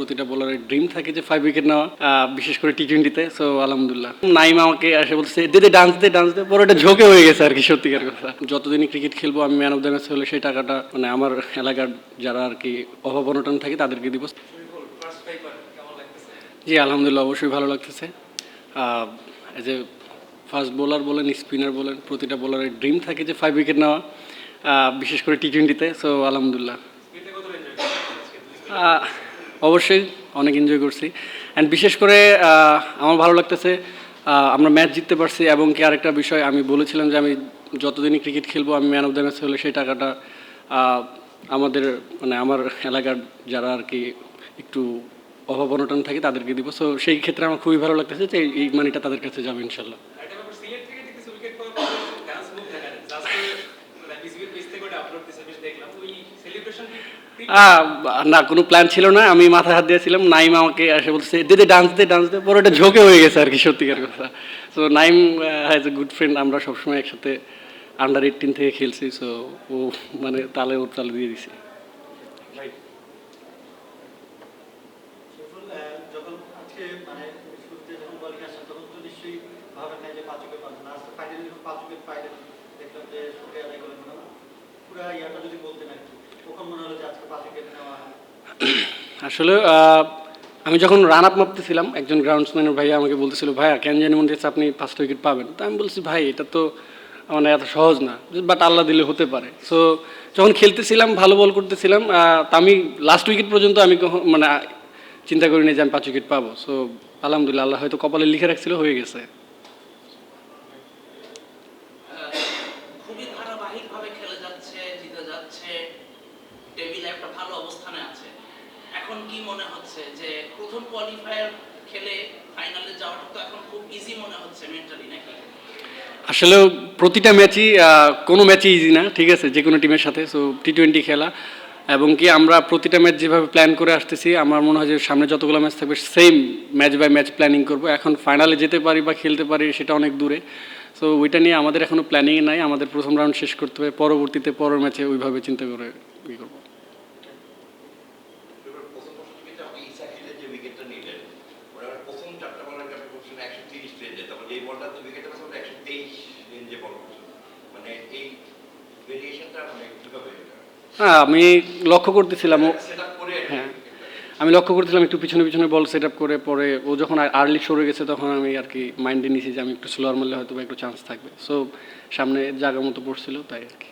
প্রতিটা বোলারের ড্রিম থাকে যে 5 উইকেট নেওয়া, বিশেষ করে টি-20-তে। সো আলহামদুলিল্লাহ নাইম আমাকে এসে বলছে দে ডান্স দে পরে এটা ঝোঁকে হয়ে গেছে আর কি, সত্যিকার কথা। যতদিনই ক্রিকেট খেলবো আমি ম্যান অফ দ্য ম্যাচ হলে সেই টাকাটা মানে আমার এলাকার যারা আর কি অভাব অনটন থাকে তাদেরকে দিব। জি আলহামদুলিল্লাহ, অবশ্যই ভালো লাগতেছে। এজ এ ফাস্ট বোলার বলেন, স্পিনার বলেন, প্রতিটা বোলারের ড্রিম থাকে যে 5 উইকেট নেওয়া, বিশেষ করে টি-20-তে। সো আলহামদুলিল্লাহ অবশ্যই অনেক এনজয় করছি। অ্যান্ড বিশেষ করে আমার ভালো লাগতেছে আমরা ম্যাচ জিততে পারছি। এবং কি আরেকটা বিষয় আমি বলেছিলাম যে আমি যতদিনই ক্রিকেট খেলবো আমি ম্যান অফ দ্য ম্যাচ হলে সেই টাকাটা আমাদের মানে আমার এলাকার যারা আর কি একটু অভাব অনটন থাকে তাদেরকে দিব। সো সেই ক্ষেত্রে আমার খুবই ভালো লাগতেছে যে এই মানিটা তাদের কাছে যাবে ইনশাল্লাহ। না, কোনো প্ল্যান ছিল না, আমি মাথায় হাত দিয়েছিলাম। নাইম আমাকে এসে বলছে দে ডান্স দে পরে এটা ঝোঁকে হয়ে গেছে আর কি, সত্যিকার কথা। So Naim has a good friend, আমরা সবসময় একসাথে আন্ডার 18 থেকে খেলছি। সো ও মানে তালে ওর তালে দিয়ে দিছি। আসলে আমি যখন রান আপ মারতেছিলাম একজন গ্রাউন্ডসম্যানের ভাইয়া আমাকে বলতেছিল ভাইয়া কেন জানি মনে হচ্ছে আপনি 5টা উইকেট পাবেন। তো আমি বলছি ভাই এটা তো মানে এত সহজ না, বাট আল্লাহ দিলে হতে পারে। সো যখন খেলতেছিলাম ভালো বল করতেছিলাম, তা আমি লাস্ট উইকেট পর্যন্ত আমি মানে চিন্তা করিনি যে আমি 5 উইকেট পাবো। সো আলহামদুলিল্লাহ আল্লাহ হয়তো কপালে লিখে রাখছিল, হয়ে গেছে। খুবই ধারাবাহিকভাবে খেলে যাচ্ছে, জিতে যাচ্ছে, টেবিলে একটা ভালো অবস্থানে আছে। এখন কি মনে হচ্ছে যে প্রথম কোয়ালিফায়ার খেলে ফাইনালে যাওয়াটা তো এখন খুব ইজি মনে হচ্ছে মেন্টালি নাকি? আসলে প্রতিটা ম্যাচই কোনো ম্যাচই ইজি না, ঠিক আছে, যে কোনো টিমের সাথে। সো টি-20 খেলা এবং কি আমরা প্রতিটা ম্যাচ যেভাবে প্ল্যান করে আসতেছি আমার মনে হয় যে সামনে যতগুলো ম্যাচ থাকবে same match by match planning করবো। এখন ফাইনালে যেতে পারি বা খেলতে পারি সেটা অনেক দূরে। সো ওইটা নিয়ে আমাদের এখনও প্ল্যানিং নাই, আমাদের প্রথম রাউন্ড শেষ করতে হবে, পরবর্তীতে পরের ম্যাচে ওইভাবে চিন্তা করে ই করবো। হ্যাঁ আমি লক্ষ্য করতেছিলাম হ্যাঁ আমি লক্ষ্য করতেছিলাম একটু পিছনে পিছনে বল সেট আপ করে, পরে ও যখন আর্লি সরে গেছে তখন আমি আর কি মাইন্ডে নিয়েছি যে আমি একটু স্লোয়ার মারলে হয়তো একটু চান্স থাকবে। সো সামনে জায়গা মতো পড়ছিল তাই আর কি।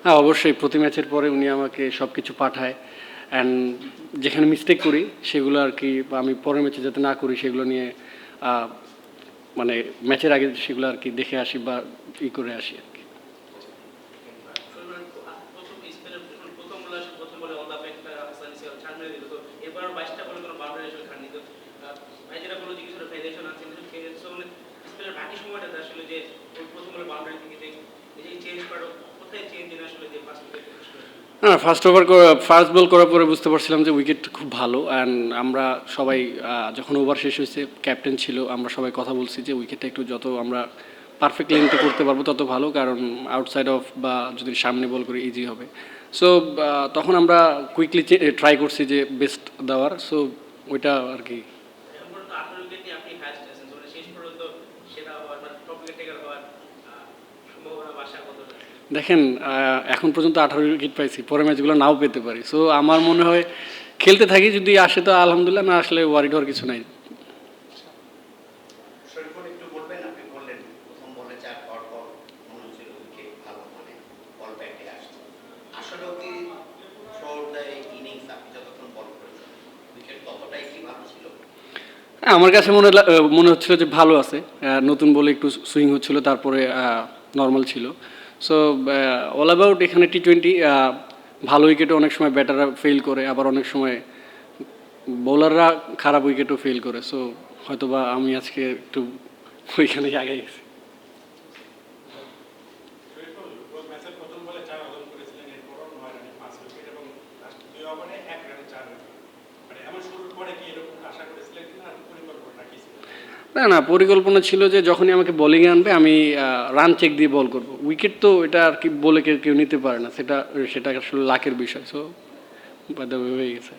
হ্যাঁ অবশ্যই প্রতি ম্যাচের পরে উনি আমাকে সব কিছু পাঠায়। অ্যান্ড যেখানে মিস্টেক করি সেগুলো আর কি আমি পরের ম্যাচে যাতে না করি সেগুলো নিয়ে মানে ম্যাচের আগে সেগুলো আর কি দেখে আসি বা ই করে আসি আর কি। হ্যাঁ ফার্স্ট বল করার পরে বুঝতে পারছিলাম যে উইকেট খুব ভালো। অ্যান্ড আমরা সবাই যখন ওভার শেষ হয়েছে ক্যাপ্টেন ছিল, আমরা সবাই কথা বলছি যে উইকেটটা একটু যত আমরা পারফেক্ট লেন্থে করতে পারবো তত ভালো, কারণ আউটসাইড অফ বা যদি সামনে বল করে ইজি হবে। সো তখন আমরা কুইকলি ট্রাই করছি যে বেস্ট দেওয়ার। সো ওইটা আর কি। দেখেন এখন পর্যন্ত 18 উইকেট পাইছি, পরের ম্যাচগুলো নাও পেতে পারি। সো আমার মনে হয় খেলতে থাকি, যদি আসে তো আলহামদুলিল্লাহ, না আসলে ওয়ারিড হওয়ার কিছু নাই। আমার কাছে মনে হচ্ছিল যে ভালো আছে, নতুন বলে একটু সুইং হচ্ছিল, তারপরে নর্মাল ছিল। সো অল অ্যাবাউট এখানে টি-20 ভালো উইকেটও অনেক সময় ব্যাটাররা ফেল করে, আবার অনেক সময় বোলাররা খারাপ উইকেটও ফেল করে। সো হয়তোবা আমি আজকে একটু ওইখানেই আগে গেছি। না না, পরিকল্পনা ছিল যে যখনই আমাকে বোলিংয়ে আনবে আমি রান চেক দিয়ে বল করব। উইকেট তো এটা আর কি বলে কেউ কেউ নিতে পারে না, সেটা সেটা আসলে লাকের বিষয়। সো বাই দ্য ওয়ে হয়ে গেছে।